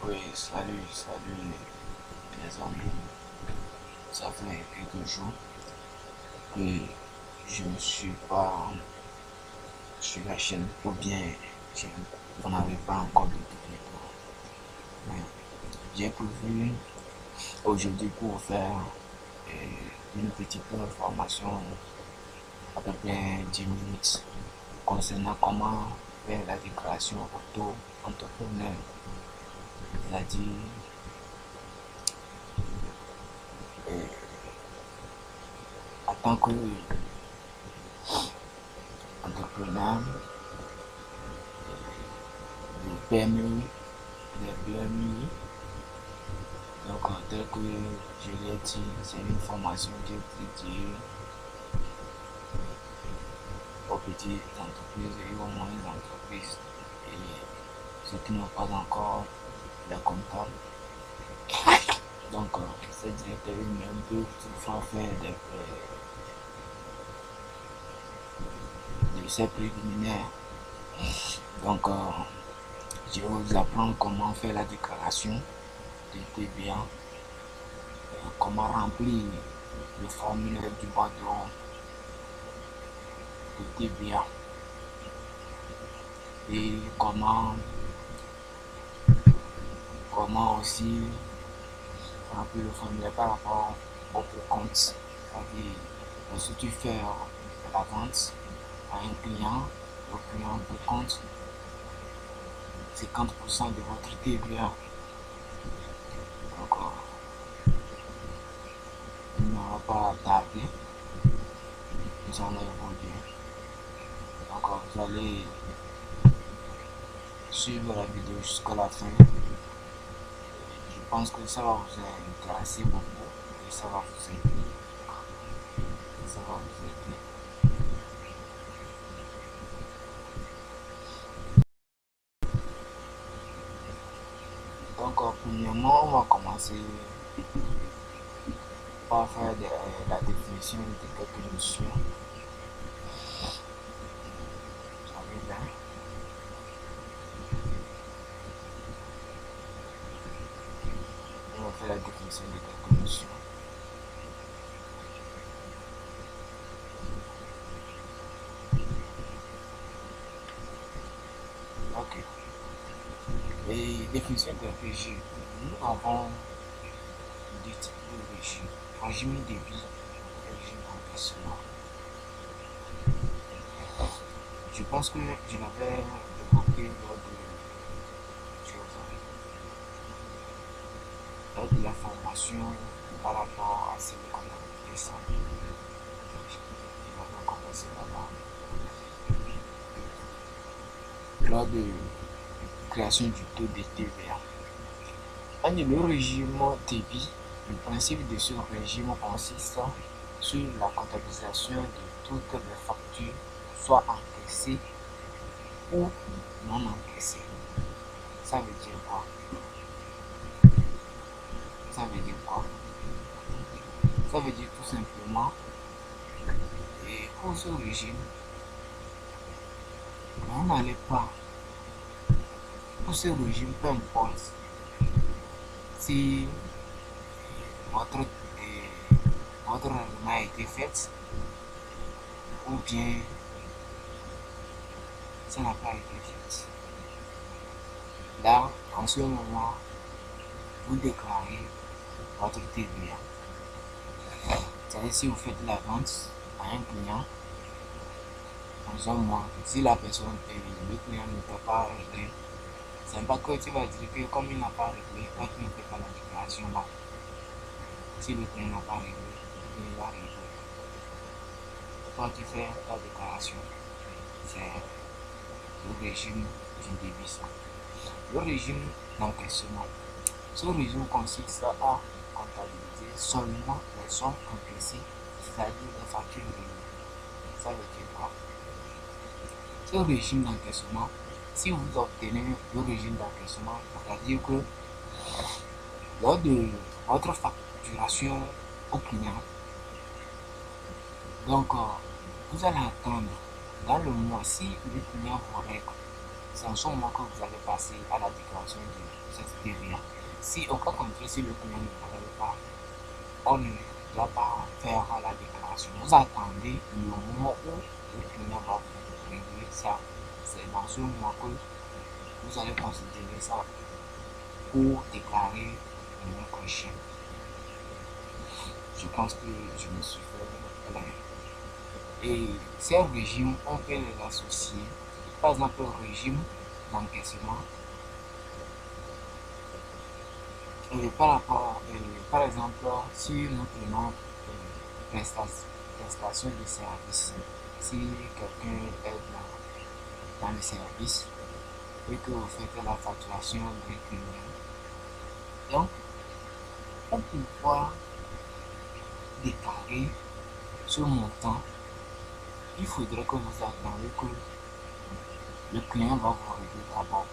Oui, salut les amis. Ça fait quelques jours que je ne suis pas sur la chaîne, ou bien je, vous n'avez pas encore de vidéo. Mais j'ai prévu aujourd'hui pour faire une petite formation à peu près 10 minutes concernant comment faire la déclaration auto-entrepreneur. C'est-à-dire, euh, en tant qu'entrepreneur, les PME, les PMI. Donc, tel que je l'ai dit, c'est une formation qui est dédiée aux petites entreprises et aux moyennes entreprises. Et ceux qui n'ont pas encore les comptables. Donc, ces directeurs eux-mêmes peuvent toutefois faire de ces préliminaires. Donc, je vais vous apprendre comment faire la déclaration de TVA, comment remplir le formulaire du bordereau de TVA et comment aussi remplir le formulaire par rapport au compte. C'est-à-dire, si tu fais la vente à un client, le client peut compte 50% de votre TVA. Donc, il n'aura pas à tarder. Nous allons évoluer. Donc, vous allez suivre la vidéo jusqu'à la fin. Je pense que ça va vous intéresser beaucoup et ça va vous aider. Ça va vous aider. Donc, premièrement, on va commencer par faire la définition de quelques notions. Vous savez bien. On va faire la définition de quelques notions. Ok. Et définition de régime. Nous avons deux types de régime. Régime de vie et régime d'encaissement. Je pense que je l'avais évoqué lors de la formation par rapport à ce qu'on a appelé ça. Je l'avais commencé là-bas. Lors de création du taux de TVA. Le régime TB, le principe de ce régime consiste sur la comptabilisation de toutes les factures, soit encaissées ou non encaissées. Ça veut dire quoi? Ça veut dire quoi? Ça veut dire tout simplement, et pour ce régime, on n'allait pas, pour ce régime, peu importe si votre règlement a été fait ou bien ça n'a pas été fait. Là, en ce moment, vous déclarez votre TVA. C'est-à-dire si vous faites la vente à un client dans un mois, si la personne paye, le client ne peut pas régler, c'est pas que tu vas dire que comme il n'a pas réglé, toi tu ne fais pas la déclaration là. Si le client n'a pas réglé, il va régler. Toi tu fais ta déclaration. C'est le régime du débit. Le régime d'encaissement. Ce régime consiste à comptabiliser seulement les sommes encaissées, c'est-à-dire les factures réglées. Ça veut dire quoi? Ce régime d'encaissement, si vous obtenez le régime d'encaissement, c'est-à-dire que lors de votre facturation au client, donc vous allez attendre dans le mois si le client vous règle. c'est en ce moment que vous allez passer à la déclaration de cette TVA. Si au cas contraire, si le client ne travaille pas, on ne doit pas faire la déclaration. Vous attendez le moment où le client va vous régler ça. C'est dans ce moment que vous allez considérer ça pour déclarer le mois prochain. Je pense que je me suis fait clair. Et ces régimes, on peut les associer. Par exemple, le régime d'encaissement. Et par exemple, si nous prenons prestation de service, si quelqu'un est dans le service et que vous faites la facturation des clients, donc pour pouvoir déclarer ce montant, il faudrait que vous attendiez que le client va vous régler d'abord.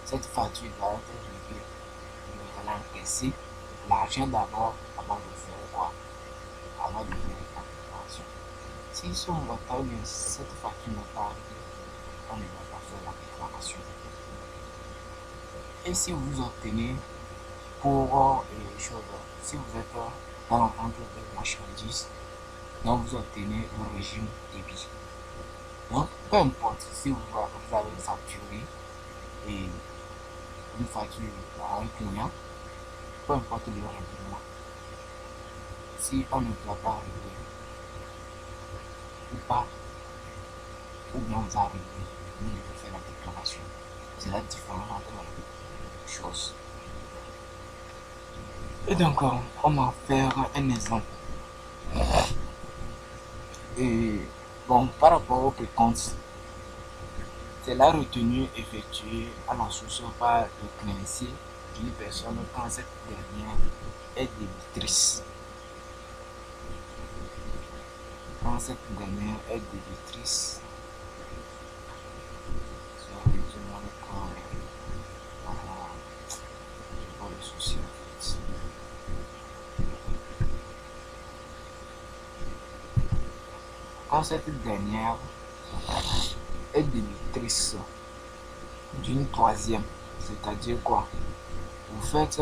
Cette facture doit être réglée. Vous allez encaisser l'argent d'abord avant de faire quoi? Avant de faire la déclaration. Si ce montant, cette facture n'est pas réglée, on ne va pas faire la déclaration. Et si vous obtenez pour si vous êtes dans la vente de marchandises, donc vous obtenez le régime débit. Donc, peu importe si vous avez facturé et une facture à un client, peu importe le règlement, si on ne doit pas régler ou pas, ou bien vous avez réglé, vous devez faire la déclaration. C'est la différence entre les choses. Et donc, on va faire un exemple. Et bon, par rapport au précompte, c'est la retenue effectuée à la source par le créancier d'une personne quand cette dernière est débitrice. Quand cette dernière est débitrice, le souci en fait. Quand cette dernière est débitrice d'une troisième, c'est-à-dire quoi? Vous faites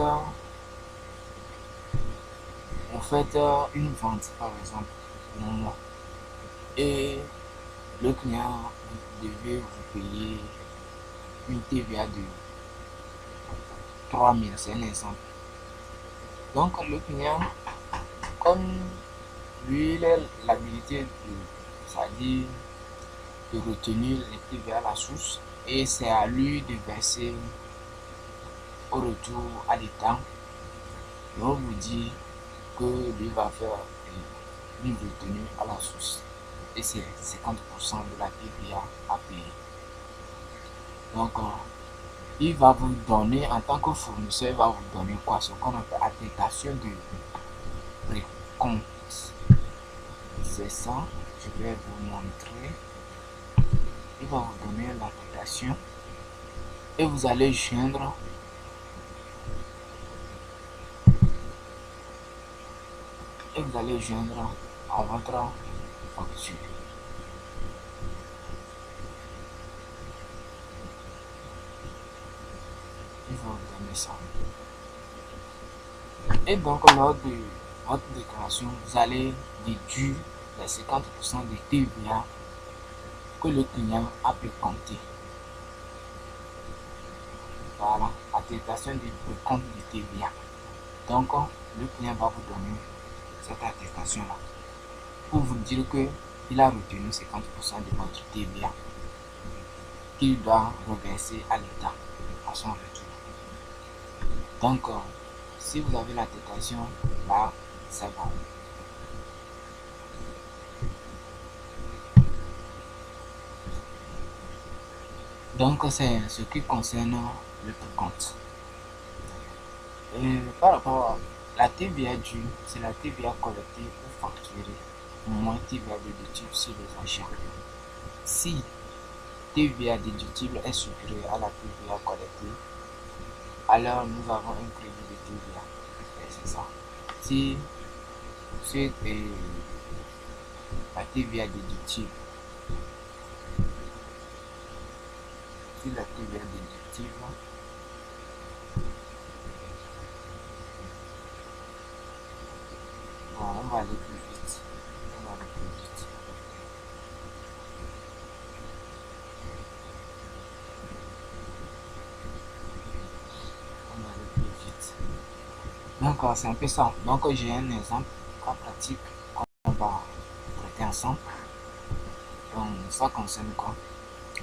une vente par exemple pour moi et le client devait vous payer une TVA de 3000, c'est un exemple. Donc le client, comme lui il a l'habilité c'est-à-dire de retenir les TVA à la source et c'est à lui de verser au retour à l'État. Et on vous dit que lui va faire une retenue à la source et c'est 50% de la TVA à payer. Donc il va vous donner en tant que fournisseur, il va vous donner quoi? Ce qu'on appelle attestation de précompte. C'est ça, je vais vous montrer. Il va vous donner l'attestation et vous allez joindre à votre facture. Il va vous donner ça. Et donc lors de votre déclaration, vous allez déduire les 50% de TVA que le client a précompté. Voilà, attestation de précompte de TVA. Donc le client va vous donner cette attestation-là pour vous dire qu'il a retenu 50% de votre TVA qu'il doit reverser à l'État à son retour. Donc, si vous avez l'attestation, là, c'est bon. Donc, c'est ce qui concerne le précompte. Et par rapport à la TVA due, c'est la TVA collectée ou facturée, moins TVA déductible sur les achats. Si TVA déductible est supérieure à la TVA collectée, alors nous avons un crédit de TVA. C'est ça. Si la TVA déductible Si la TVA déductive, bon, on va aller plus vite. On va aller plus vite. On va aller plus vite. Donc, c'est un peu ça. Donc, j'ai un exemple, cas pratique qu'on va traiter ensemble. Donc, ça concerne quoi?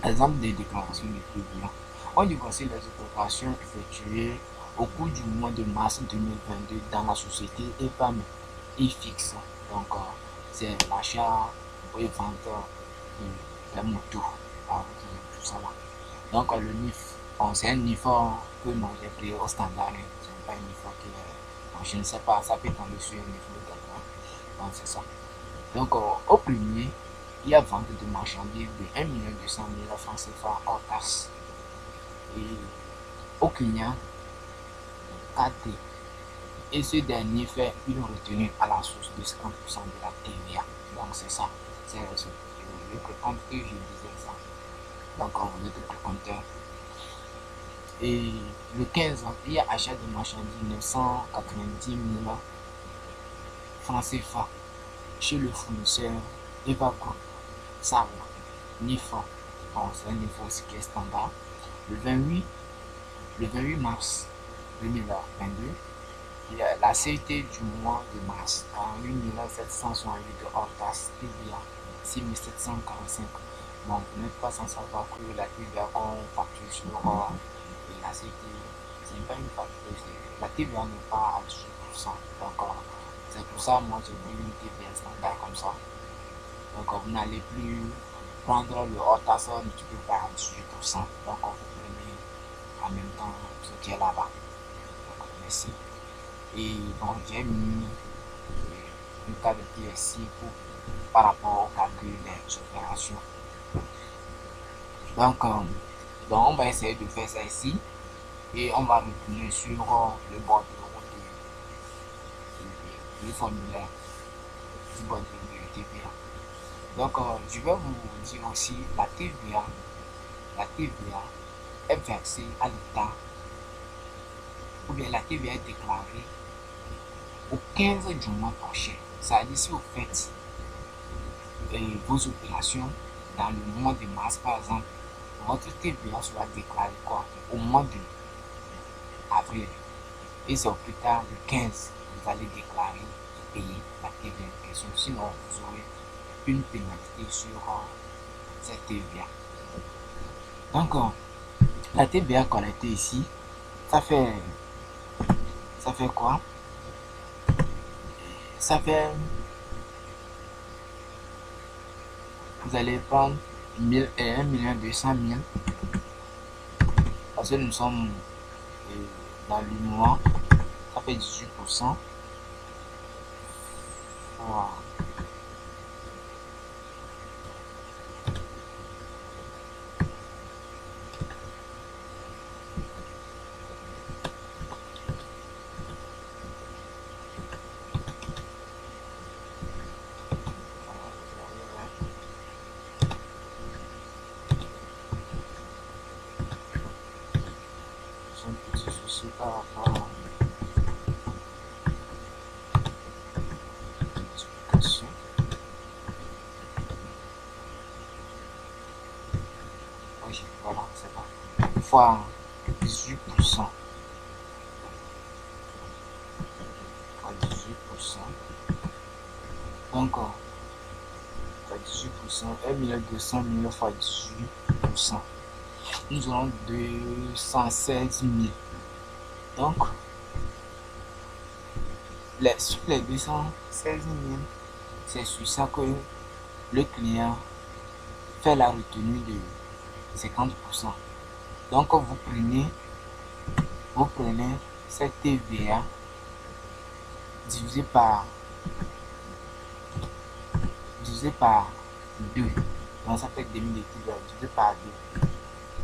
Exemple des déclarations de TVA. On y voici les opérations effectuées au cours du mois de mars 2022 dans la société EPAM e-fixe. Donc, c'est l'achat et vente des motos, tout ça là. Donc, le NIF, bon, c'est un NIF que moi j'ai pris au standard. C'est pas un NIF qui est, bon, je ne sais pas, ça peut tomber sur un NIF de quelqu'un. Donc, c'est ça. Donc, au premier, il y a vente de marchandises de 1 200 000 francs CFA hors taxe. Et au client, 4D. Et ce dernier fait une retenue à la source de 50% de la TVA. Donc, c'est ça. C'est le précompte que je disais ça. Donc, vous êtes le précompteur. Et le 15, il y a achat de marchandises 990 000 francs CFA chez le fournisseur Eva Group. Ça, NIFA. Bon, c'est un NIFA aussi qui est standard. Le 28 mars 2022, il y a la CIT du mois de mars à 8 768 de hors taxe TVA 6 745. Bon, vous n'êtes pas sans savoir que la TVA qu'on facture sur la CIT, c'est pas une facture, la TVA n'est pas à 18%. Donc, c'est pour ça moi j'ai pris une TVA standard comme ça. Donc, vous n'allez plus prendre le hors taxe multiplié par 18%. Donc, vous prenez en même temps ce qui est là-bas. Donc, merci. Et bon, j'ai mis une carte de PSI par rapport au calcul des opérations. Donc, on va essayer de faire ça ici et on va retourner sur le bord de route du formulaire du bord de TVA. Donc, je vais vous dire aussi la TVA est versée à l'État ou bien la TVA est déclarée au 15 du mois prochain. Ça veut dire si vous faites vos opérations dans le mois de mars par exemple, votre TVA sera déclarée quoi? Au mois d'avril. Et c'est au plus tard le 15, vous allez déclarer et payer la TVA en question. Sinon, vous aurez une pénalité sur cette TVA. Donc, la TVA collectée ici, ça fait quoi? Ça fait, vous allez prendre 1 200 000 parce que nous sommes dans le mois, ça fait 18%. Voilà. J'ai un petit souci par rapport à l'explication. Oui, voilà, c'est bon. Fois 18%. Fois 18%. Donc, fois 18%, 1 200 000 fois 18%. Nous aurons 216 000. Donc, sur les 216 000, c'est sur ça que le client fait la retenue de 50%. Donc, vous prenez cette TVA divisé par 2. Donc, ça fait 2000 de TVA divisé par 2.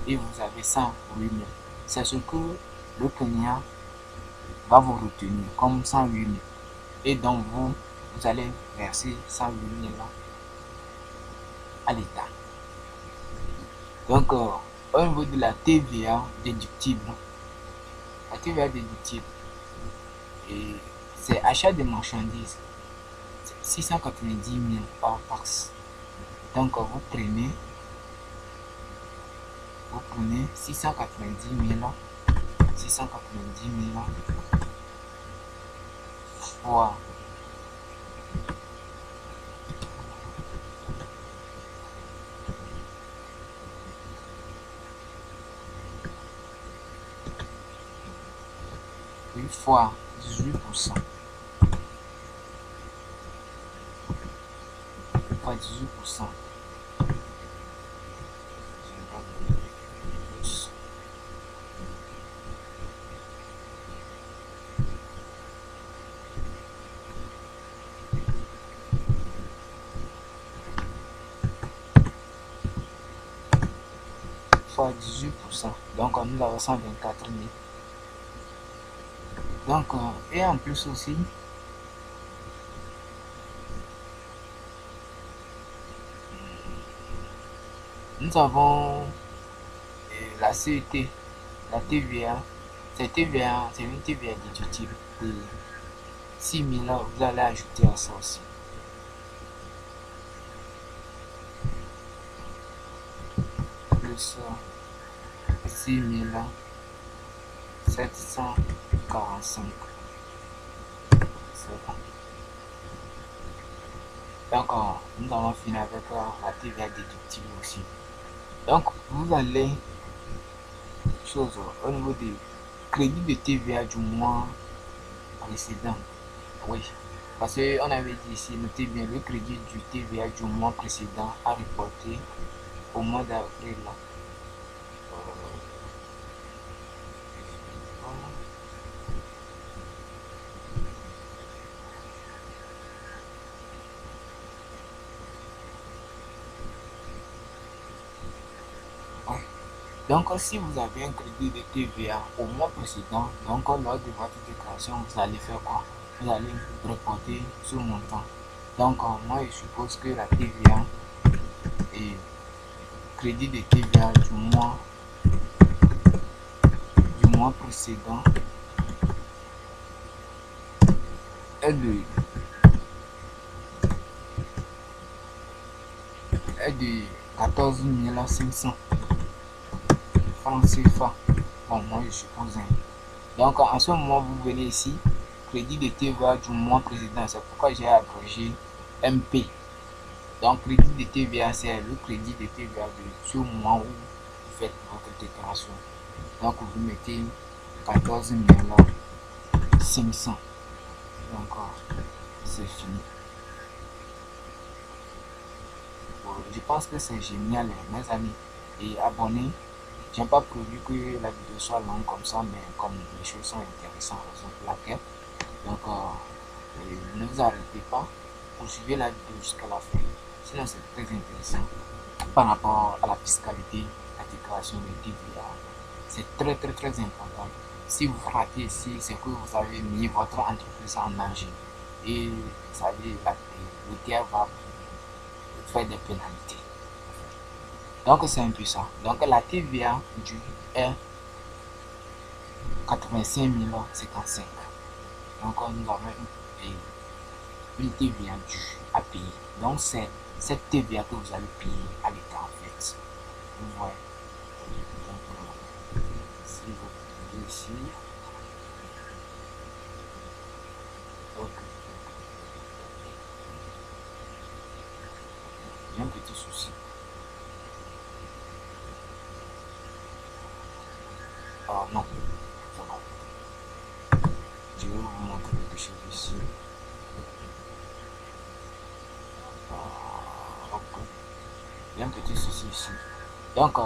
Et vous avez 108 000. C'est ce que le client va vous retenir comme 108 000. Et donc, vous allez verser 108 000 à l'État. Donc, au niveau de la TVA déductible. La TVA déductible, et c'est achat de marchandises, 690 000 hors taxe. Donc vous prenez 690 000 fois fois 18%, fois 18%, fois 18%, donc nous avons 124 000. Donc, et en plus aussi, nous avons la CET, la TVA. C'est TVA, c'est une TVA déductible de 6 000, vous allez ajouter à ça aussi. Plus 6 745. Donc, nous allons finir avec la TVA déductible aussi. Donc, vous allez, chose au niveau des crédits de TVA du mois précédent. Oui, parce qu'on avait dit ici, notez bien, le crédit du TVA du mois précédent à reporter au mois d'avril. Donc, si vous avez un crédit de TVA au mois précédent, donc lors de votre déclaration, vous allez faire quoi? Vous allez reporter ce montant. Donc, moi, je suppose que la TVA et crédit de TVA du mois précédent est de 14 500 francs CFA. Bon, moi, je suppose. Donc, en ce moment, vous venez ici, crédit de TVA du mois précédent. C'est pourquoi j'ai agrégé MP. Donc, crédit de TVA, c'est le crédit de TVA de ce mois où vous faites votre déclaration. Donc, vous mettez 14 500. Donc, c'est fini. Bon, je pense que c'est génial, mes amis. Et abonnez. J'ai pas prévu que la vidéo soit longue comme ça, mais comme les choses sont intéressantes, raison pour laquelle. Donc, ne vous arrêtez pas, poursuivez la vidéo jusqu'à la fin. Sinon, c'est très intéressant par rapport à la fiscalité, la déclaration de TVA. C'est très, très, très important. Si vous ratez ici, c'est que vous avez mis votre entreprise en danger. Et vous savez, le TVA va vous faire des pénalités. Donc, c'est un peu ça. Donc, la TVA due est 85 055. Donc, nous avons une TVA due à payer. Donc, c'est cette TVA que vous allez payer à l'État en fait. Vous voyez. Donc, si vous cliquez ici, donc, il y a un petit souci. Non, c'est bon. Je vais vous montrer quelque chose ici. Ok. Il y a un petit souci ici. Donc,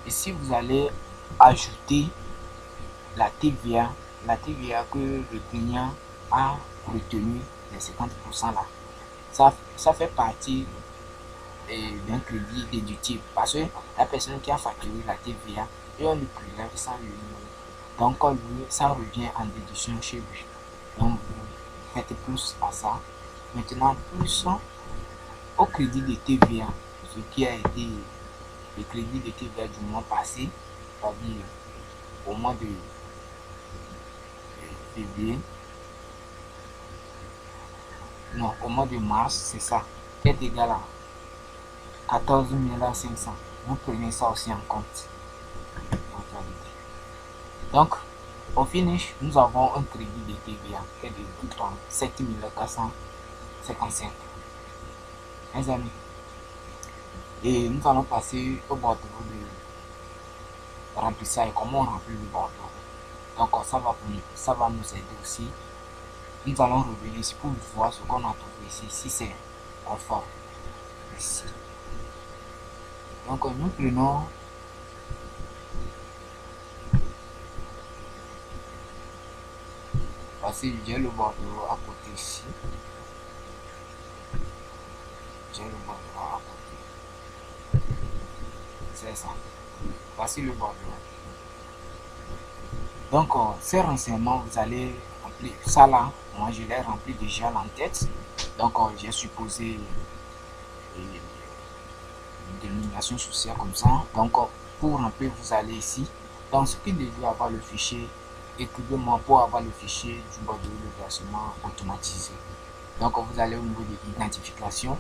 ici, vous allez ajouter la TVA que le client a retenu, les 50% là. Ça fait partie d'un crédit déductible parce que la personne qui a facturé la TVA, et on lui prélève ça lui. Donc, ça revient en déduction chez lui. Donc, vous faites plus à ça. Maintenant, plus au crédit de TVA, ce qui a été le crédit de TVA du mois passé, c'est-à-dire au mois de février, non, au mois de mars, c'est ça, est égal à 14 500. Vous prenez ça aussi en compte. Donc, au finish, nous avons un crédit de TVA qui est de 7 455. Mes amis. Et nous allons passer au bordereau de remplissage. Comment on remplit le bordereau. Donc, ça va nous aider aussi. Nous allons revenir ici pour voir ce qu'on a trouvé ici, si c'est conforme ici. Donc, nous prenons voici, j'ai le bordereau à côté ici. J'ai le bordereau à côté. C'est ça. Voici le bordereau. Donc, ces renseignements, vous allez remplir ça là. Moi, je l'ai rempli déjà en tête. Donc, j'ai supposé une dénomination sociale comme ça. Donc, pour remplir, vous allez ici. Donc, ce qui devait avoir le fichier, écrivez-moi pour avoir le fichier du bordereau de versement automatisé. Donc, vous allez au niveau de l'identification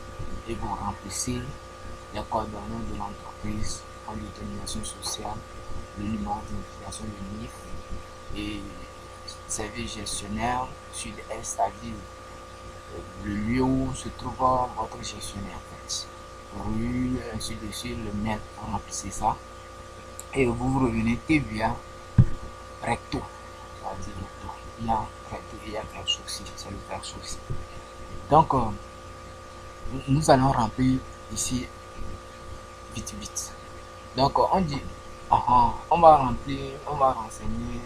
et vous remplissez les coordonnées de l'entreprise en détermination sociale, le numéro d'identification, le NIF et service gestionnaire sud-est, c'est-à-dire le lieu où se trouve votre gestionnaire, en fait. Rue, ainsi de suite, le mail, vous remplissez ça et vous revenez TVA recto, c'est-à-dire recto. Il y a recto et il y a verso aussi, c'est le verso aussi. Donc, nous allons remplir ici vite vite. Donc, on dit, on va remplir, on va renseigner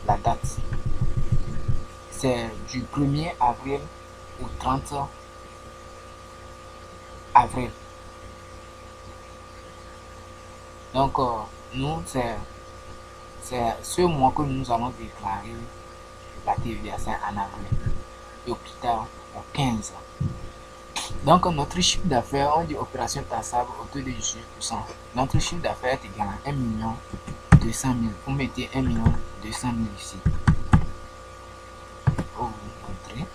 la date. C'est du 1er avril au 30 avril. Donc, nous, c'est ce mois que nous allons déclarer la TVA, c'est en avril. Et au plus tard, au 15. Donc, notre chiffre d'affaires, on dit opération taxable autour de 18%. Notre chiffre d'affaires est égal à 1 200 000. Vous mettez 1 200 000 ici. Pour vous montrer.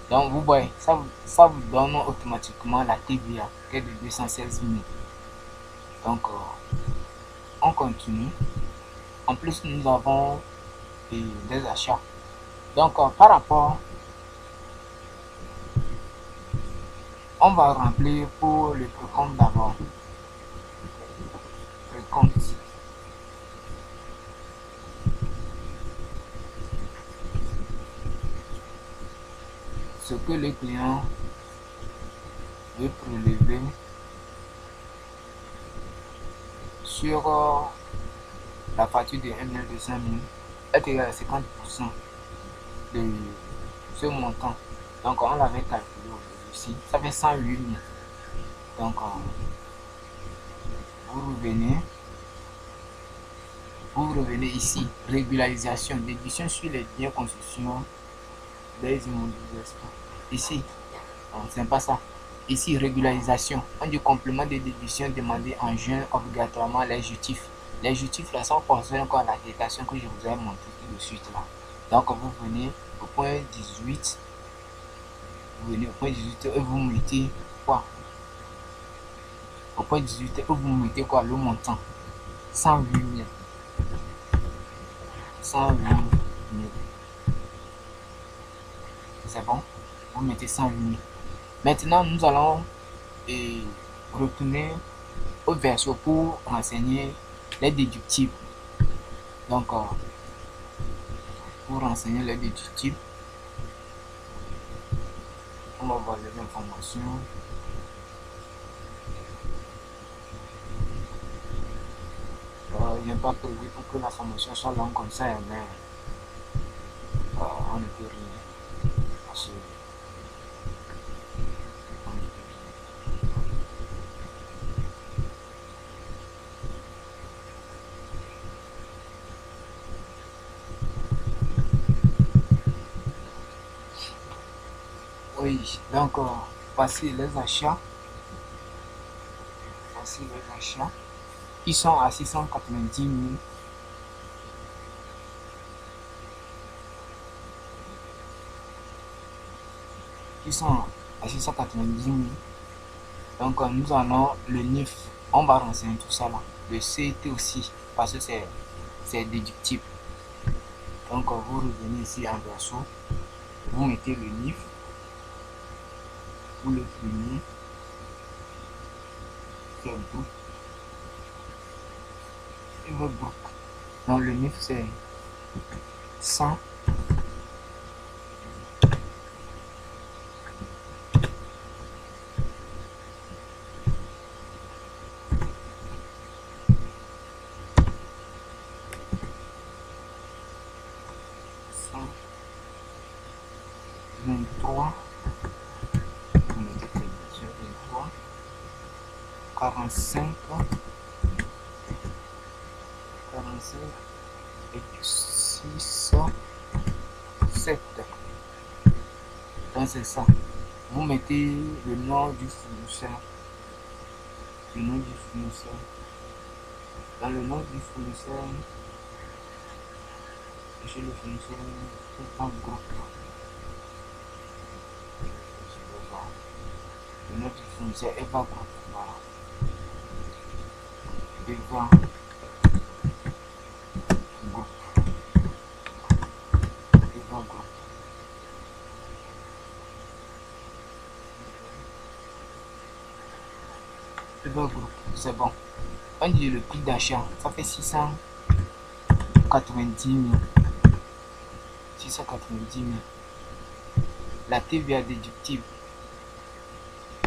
Donc, vous voyez, ça vous donne automatiquement la TVA qui est de 216 000. Donc, on continue. En plus, nous avons des achats. Donc, par rapport, on va remplir pour le précompte d'abord. Précompte. Ce que le client veut prélever sur la facture de 1 200 000 est égal à 50% de ce montant. Donc, on l'avait calculé ici. Ça fait 108 000. Donc, vous revenez ici. Régularisation, déduction sur les biens construction des immobiliers. Ici, c'est pas ça. Ici, régularisation. On dit complément de déduction demandé en juin obligatoirement les jutifs. Les jutifs là sont concernés encore à la déclaration que je vous ai montré tout de suite là. Donc, vous venez au point 18. Vous venez au point 18 et vous mettez quoi? Au point 18 et vous mettez quoi? Le montant. 108 000. 108 000. C'est bon? Vous mettez 108 000. Maintenant, nous allons retourner au verso pour renseigner les déductibles. Donc, pour renseigner les déductibles, on va voir les informations. Il n'est pas prévu pour que la formation soit longue comme ça, mais on ne peut rien. Parce que oui, donc voici les achats. Voici sur les achats. Ils sont à 690 000. Ils sont à 690 000. Donc nous allons le NIF. On va renseigner tout ça là. Le CET aussi. Parce que c'est déductible. Donc vous revenez ici en verso. Vous mettez le NIF. Vous le premier. C'est groupe. Et votre groupe. Donc le NIF c'est 100. Vous mettez 23, 45, 45 et 6, 7. Donc c'est ça. Vous mettez le nom du fournisseur. Le nom du fournisseur. Dans le nom du fournisseur, chez le fournisseur, c'est un groupe. Le nom du fournisseur est pas groupe. Voilà. Devant groupe. Devant groupe. Devant groupe. C'est bon. On dit le prix d'achat, ça fait 690 000. 690 000. La TVA déductible.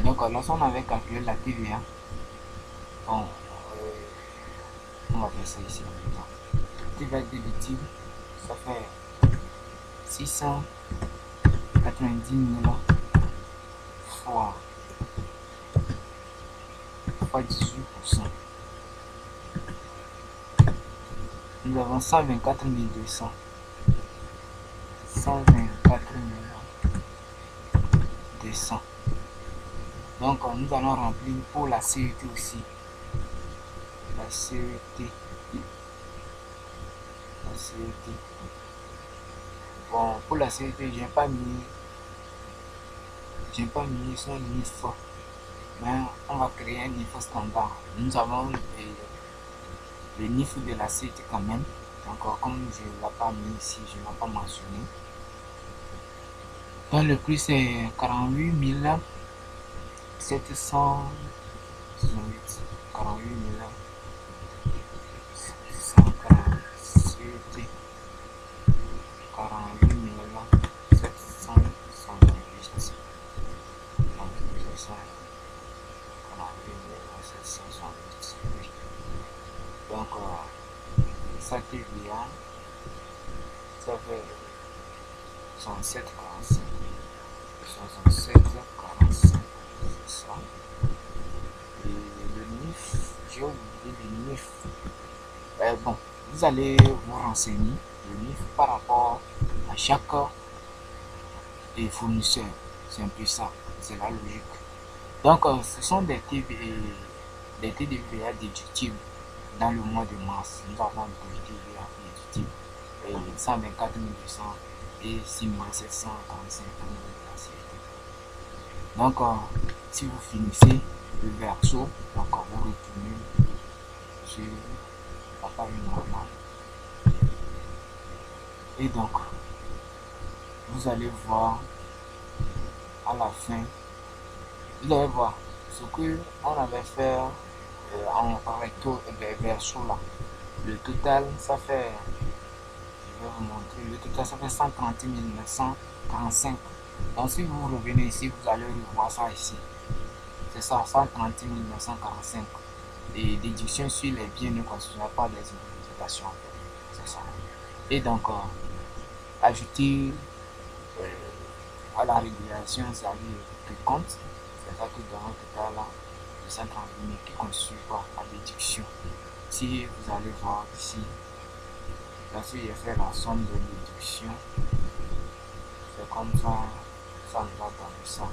Donc, lorsqu'on avait calculé la TVA, bon, on va faire ça ici. TVA déductible, ça fait 690 000 fois 18%. Nous avons 124 200. 124 200. Donc nous allons remplir pour la CET aussi. La CET. La CET. Bon, pour la CET, j'ai pas mis son NIF. Mais on va créer un NIF standard. Nous avons le NIF de la CET quand même. Donc comme je ne l'ai pas mis ici, je ne l'ai pas mentionné. Donc le prix c'est 48 768. 48 748 48 768. Donc ça TVA, ça fait 67,45. 67,45, c'est ça. Et le NIF, j'ai oublié le NIF. Bon, vous allez vous renseigner le NIF par rapport à chaque fournisseur. C'est un peu ça, c'est la logique. Donc, ce sont des TVA déductibles dans le mois de mars. Nous avons des TVA déductibles. 124 200 et 6 745 de la CET. Donc, si vous finissez le verso, donc vous retournez sur la page normale. Et donc, vous allez voir à la fin, vous allez voir ce que on avait fait en recto et verso là. Le total, ça fait, je vais vous montrer, le total ça fait 130 945. Donc si vous revenez ici, vous allez revoir ça ici. C'est ça, 130 945. Et déduction sur les biens ne constituent pas des immobilisations. C'est ça. Et donc, ajouter à la régulation, c'est-à-dire le compte, c'est ça qui donne un total là, de 130 000 qui constitue quoi, la déduction. Si vous allez voir ici, lorsque j'ai fait la somme de déduction, c'est comme ça, ça nous va donner ça.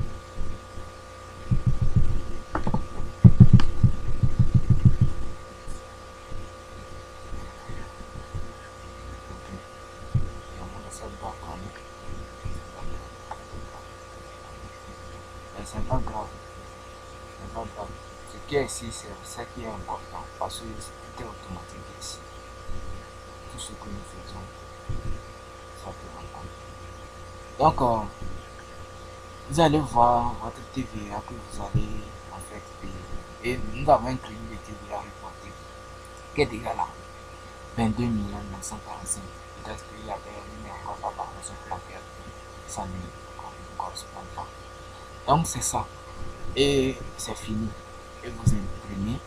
ça doit tourner. Mais c'est pas grave. C'est pas grave. Ce qui est ici, c'est ça qui est important. Parce que tout est automatique ici. Tout ce que nous faisons, ça peut répondre. Donc, vous allez voir votre TVA que vous allez en fait payer. Et nous avons un crédit de TVA reporté qui est égal à 22 945. Peut-être qu'il y avait une erreur là-bas, raison pour laquelle ça ne correspond pas. Donc c'est ça. Et c'est fini. Et vous imprimez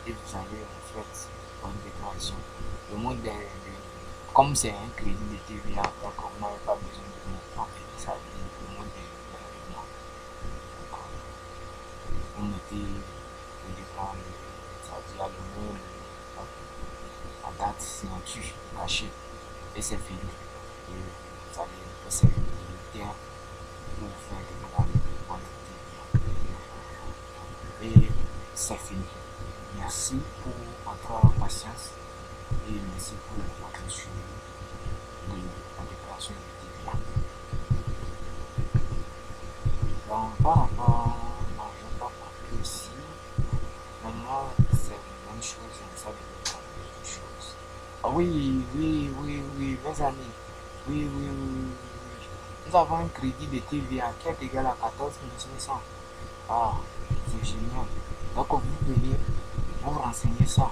et vous avez en fait une déclaration. Le monde comme c'est un crédit de TVA, donc vous n'avez pas besoin de nous en fait, ça dit le monde des règlements. Vous mettez le départ, ça dit à le nom, la date, signature, cachet, et c'est fini. Et vous allez recevoir une militaire pour vous faire déclarer votre TVA. Et c'est fini. Merci pour votre patience et merci pour votre suivi de la déclaration de TVA. Donc, par rapport à l'argent pas compris ici, maintenant c'est la même chose, ça devient la même chose. Ah oui, oui, oui, oui, mes amis, oui, oui, oui, oui, oui. Nous avons un crédit de TVA qui est égal à 14 500. Ah, c'est génial. Donc, vous venez vous renseigner ça.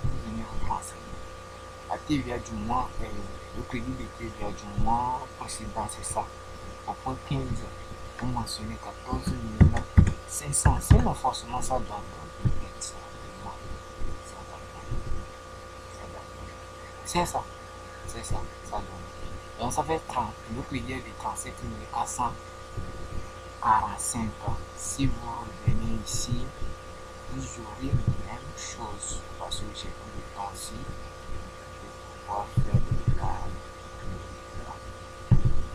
Vous venez vous renseigner. La TVA du mois, le crédit de TVA du mois précédent, c'est ça. Au point 15, vous mentionnez 14 500. C'est non forcément ça donne. C'est ça. C'est ça. Ça donne. Donc ça fait 30. Le crédit est de 37 445. Si vous revenez ici, vous aurez la même chose. Parce que j'ai pris le temps ici de pouvoir faire le décalage.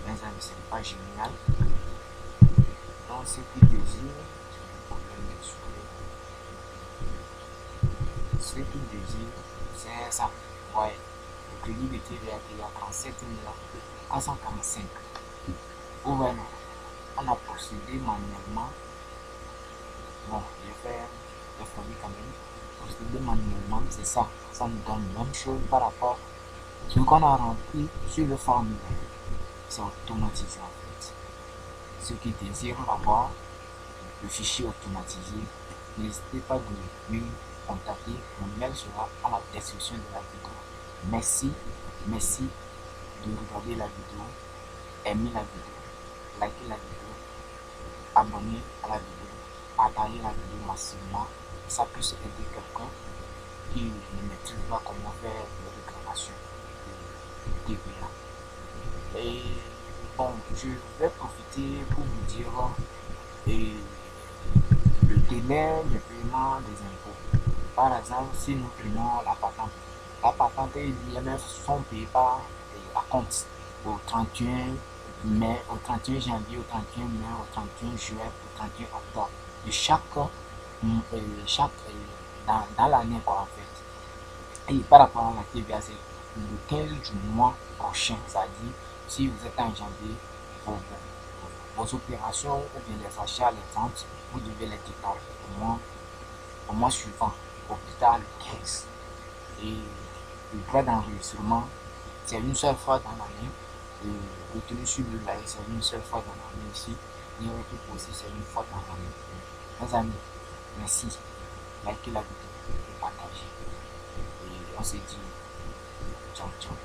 Mes amis, c'est pas génial. Donc, ce qui désire, problème de souris. Ce qui désire, c'est ça. Ouais, le crédit de TVA qui est à 37 445. Ou bien, on a procédé manuellement. Bon, je vais faire quand même. Procéder manuellement, c'est ça. Ça nous donne la même chose par rapport à ce qu'on a rempli sur le formulaire. C'est automatisé en fait. Ceux qui désirent avoir le fichier automatisé, n'hésitez pas de me contacter. Mon mail sera à la description de la vidéo. Merci, merci de regarder la vidéo, aimer la vidéo, liker la vidéo, abonner à la vidéo, partager la vidéo massivement. Ça peut aider quelqu'un qui ne maîtrise pas comment faire les déclarations de TVA. Et bon, je vais profiter pour vous dire le délai de paiement des impôts. Par exemple, si nous prenons la patente et l'IMF sont payés par à compte au 31 mai, au 31 janvier, au 31 mai, au 31 juin, au 31 octobre de dans l'année quoi en fait. Et par rapport à la TVA, c'est le 15 du mois prochain, c'est-à-dire si vous êtes en janvier, vos opérations ou bien les achats, les ventes, vous devez les déclarer au mois suivant, au plus tard le 15. Et le droit d'enregistrement, c'est une seule fois dans l'année. Le retenu sur le live, c'est une seule fois dans l'année aussi. Et le retour aussi, c'est une fois dans l'année. Mes amis, merci. Likez la vidéo et partagez. Et on se dit ciao ciao.